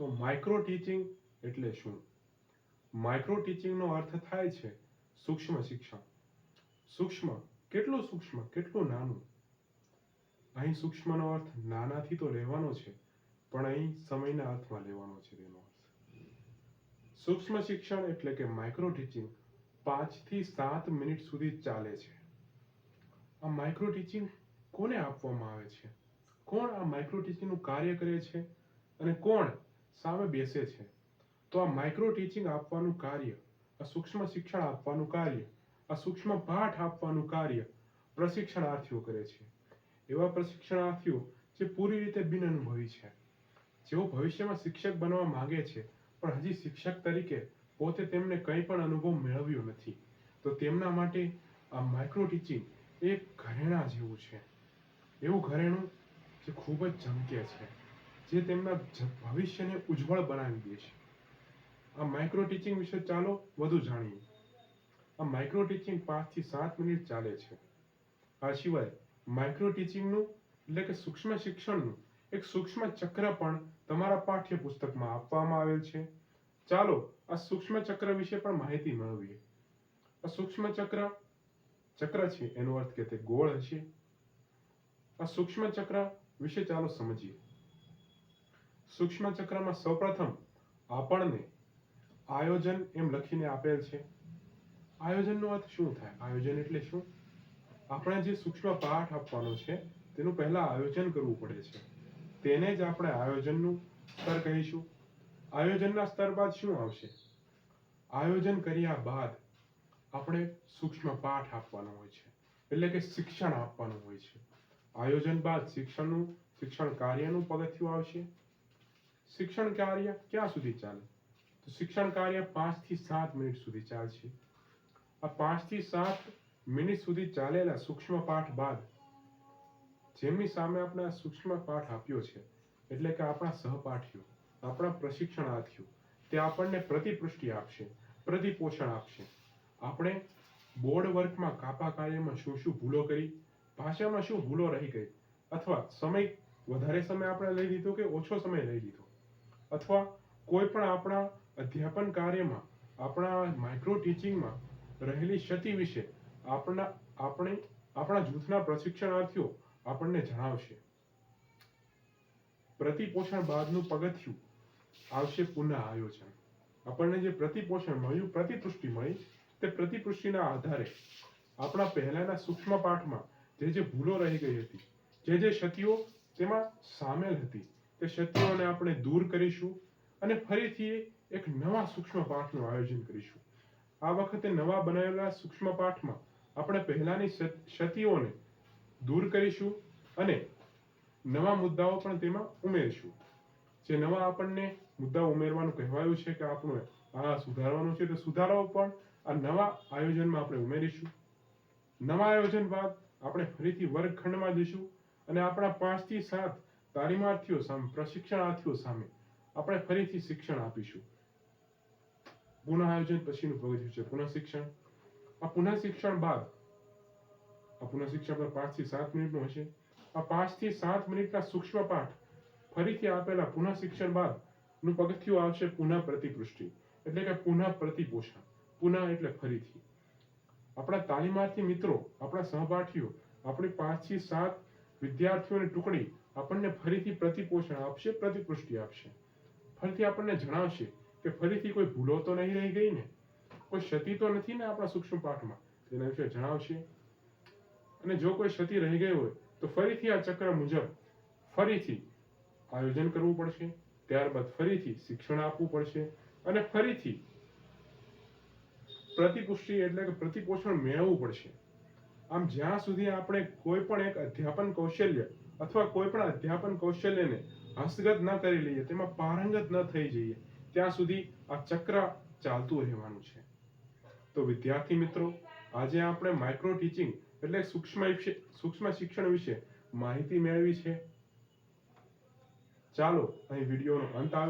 તો micro teaching એટલે શું? માઇક્રો ટીચિંગનો અર્થ થાય છે સૂક્ષ્મ શિક્ષણ. સૂક્ષ્મ, કેટલું સૂક્ષ્મ, કેટલું નાનું? અહીં સૂક્ષ્મનો અર્થ નાનાથી તો લેવાનો છે, પણ અહીં સમયના અર્થમાં લેવાનો છે તેનો અર્થ. સૂક્ષ્મ શિક્ષણ એટલે કે માઇક્રો ટીચિંગ 5 થી 7 મિનિટ સુધી ચાલે છે. આ માઇક્રો ટીચિંગ કોને આપવામાં આવે છે? કોણ આ માઇક્રો ટીચિંગનું કાર્ય કરે છે અને કોણ સામે બેસે છે? તો આ માઇક્રો ટીચિંગ આપવાનું કાર્ય, આ સૂક્ષ્મ શિક્ષણ આપવાનું કાર્ય, આ સૂક્ષ્મ પાઠ આપવાનું કાર્ય પ્રશિક્ષણાર્થીઓ કરે છે. એવા પ્રશિક્ષણાર્થીઓ જે પૂરી રીતે બિનઅનુભવી છે, જેઓ ભવિષ્યમાં શિક્ષક બનવા માંગે છે પણ હજી શિક્ષક તરીકે પોતે તેમને કંઈ પણ અનુભવ મેળવ્યો નથી, તો તેમના માટે આ માઇક્રો ટીચિંગ એક ઘરેણાં જેવું છે. એવું ઘરેણું જે ખૂબ જ ઝંકે છે, જે તેમના ભવિષ્યને ઉજ્જવળ બનાવી દે છે. આ માઇક્રો ટીચિંગ વિશે ચાલો વધુ જાણીએ. આ માઇક્રો ટીચિંગ 5 થી 7 મિનિટ ચાલે છે. આ સિવાય માઇક્રો ટીચિંગનું એટલે કે સૂક્ષ્મ શિક્ષણનું એક સૂક્ષ્મ ચક્ર પણ તમારા પાઠ્યપુસ્તકમાં આપવામાં આવેલ છે. ચાલો આ સૂક્ષ્મ ચક્ર વિશે પણ માહિતી મેળવીએ. આ સૂક્ષ્મ ચક્ર છે એનો અર્થ કે તે ગોળ હશે. આ સૂક્ષ્મ ચક્ર વિશે ચાલો સમજીએ. સૂક્ષ્મ ચક્રમાં સૌપ્રથમ આપણને આયોજન એમ લખીને આપેલ છે. આયોજનનો અર્થ શું થાય? આયોજન એટલે શું? આપણે જે સૂક્ષ્મ પાઠ આપવાનો છે તેનું પહેલા આયોજન કરવું પડે છે. તેને જ આપણે આયોજનનું સ્તર કહીશું. આયોજનના સ્તર બાદ શું આવશે? આયોજન કર્યા બાદ આપણે સૂક્ષ્મ પાઠ આપવાનો હોય છે, એટલે કે શિક્ષણ આપવાનું હોય છે. આયોજન બાદ શિક્ષણ કાર્યનું પગથિયું આવશે. શિક્ષણ કાર્ય ક્યાં સુધી ચાલે? તો શિક્ષણ કાર્ય 5 થી 7 મિનિટ સુધી ચાલશે. આ 5 થી 7 મિનિટ સુધી ચાલેલા સૂક્ષ્મ પાઠ બાદ જેમની સામે આપણે આ સૂક્ષ્મ પાઠ આપ્યો છે, એટલે કે આપણા સહપાઠીઓ, આપણા પ્રશિક્ષણાર્થીઓ, તે આપણને પ્રતિપુષ્ટિ આપશે, પ્રતિપોષણ આપશે. આપણે બોર્ડ વર્કમાં કાપા કાર્યમાં શું શું ભૂલો કરી, ભાષામાં શું ભૂલો રહી ગઈ, અથવા વધારે સમય આપણે લઈ લીધો કે ઓછો સમય લઈ લીધો, અથવા કોઈ પણ આપણા અધ્યાપન કાર્યમાં, આપણા માઇક્રો ટીચિંગમાં રહેલી ક્ષતિ વિશે આપણા જૂથના પ્રશિક્ષણાર્થીઓ આપણને જણાવશે. પ્રતિપોષણ બાદનું પગથિયું આવશે પુનઃ આયોજન. આપણને જે પ્રતિપોષણ મળ્યું, પ્રતિપુષ્ટિ મળી, તે પ્રતિપુષ્ટિના આધારે આપણા પહેલાના સૂક્ષ્મ પાઠમાં જે ભૂલો રહી ગઈ હતી, જે ક્ષતિઓ તેમાં સામેલ હતી, તે ક્ષતિઓને આપણે દૂર કરીશું અને ફરીથી એક નવા સૂક્ષ્મ પાઠનું આયોજન કરીશું. આ વખતે નવા બનાવેલા સૂક્ષ્મ પાઠમાં આપણે પહેલાની ક્ષતિઓને દૂર કરીશું અને નવા મુદ્દાઓ પણ તેમાં ઉમેરીશું. જે નવા આપણને મુદ્દાઓ ઉમેરવાનું કહેવાયું છે કે આપણે આ સુધારવાનું છે, તો સુધારાઓ પણ આ નવા આયોજનમાં આપણે ઉમેરીશું. નવા આયોજન બાદ આપણે ફરીથી વર્ગખંડમાં જઈશું અને આપણા 5 થી 7 તાલીમાર્થીઓ સામે, પ્રશિક્ષણાર્થીઓ સામે આપણે ફરીથી શિક્ષણ આપીશું. પુનઃ આયોજન પછીનું પગથિયું છે પુનઃ શિક્ષણ. આ પુનઃ શિક્ષણ બાદ આ પુનઃ શિક્ષણ પર 5 થી 7 મિનિટનું હશે. આ 5 થી 7 મિનિટના સૂક્ષ્મ પાઠ ફરીથી આપેલા પુનઃ શિક્ષણ બાદનું પગથિયું આવશે પુનઃ પ્રતિપુષ્ટિ, એટલે કે પુનઃ પ્રતિપોષણ. પુનઃ એટલે ફરીથી. આપણા તાલીમાર્થી મિત્રો, આપણા સહપાઠીઓ, આપણી 5 થી 7 વિદ્યાર્થીઓની ટુકડી આપણને ફરીથી પ્રતિપોષણ આપશે, પ્રતિપુષ્ટિ આપશે. ફરીથી આપણને જણાવશે કે ફરીથી કોઈ ભૂલો તો નહીં રહી ગઈ ને, કોઈ ક્ષતિ તો નથી ને આપણા સૂક્ષ્મ પાઠમાં, તેના વિશે જણાવશે. અને જો કોઈ ક્ષતિ રહી ગઈ હોય તો ફરીથી આ ચક્ર મુજબ ફરીથી આયોજન કરવું પડશે, ત્યારબાદ ફરીથી શિક્ષણ આપવું પડશે અને ફરીથી પ્રતિપુષ્ટિ એટલે કે પ્રતિપોષણ મેળવવું પડશે. આમ જ્યાં સુધી આપણે કોઈ પણ એક અધ્યાપન કૌશલ્ય અથવા કોઈ પણ અધ્યાપન કૌશલ્યને હસ્તગત ન કરી લઈએ, તેમાં પારંગત ન થઈ જઈએ, ત્યાં સુધી આ ચક્ર ચાલતું રહેવાનું છે. તો વિદ્યાર્થી મિત્રો, આજે આપણે માઇક્રો ટીચિંગ એટલે સૂક્ષ્મ શિક્ષણ વિશે માહિતી મેળવી છે. ચાલો અહીં વિડીયોનો અંત આવે છે.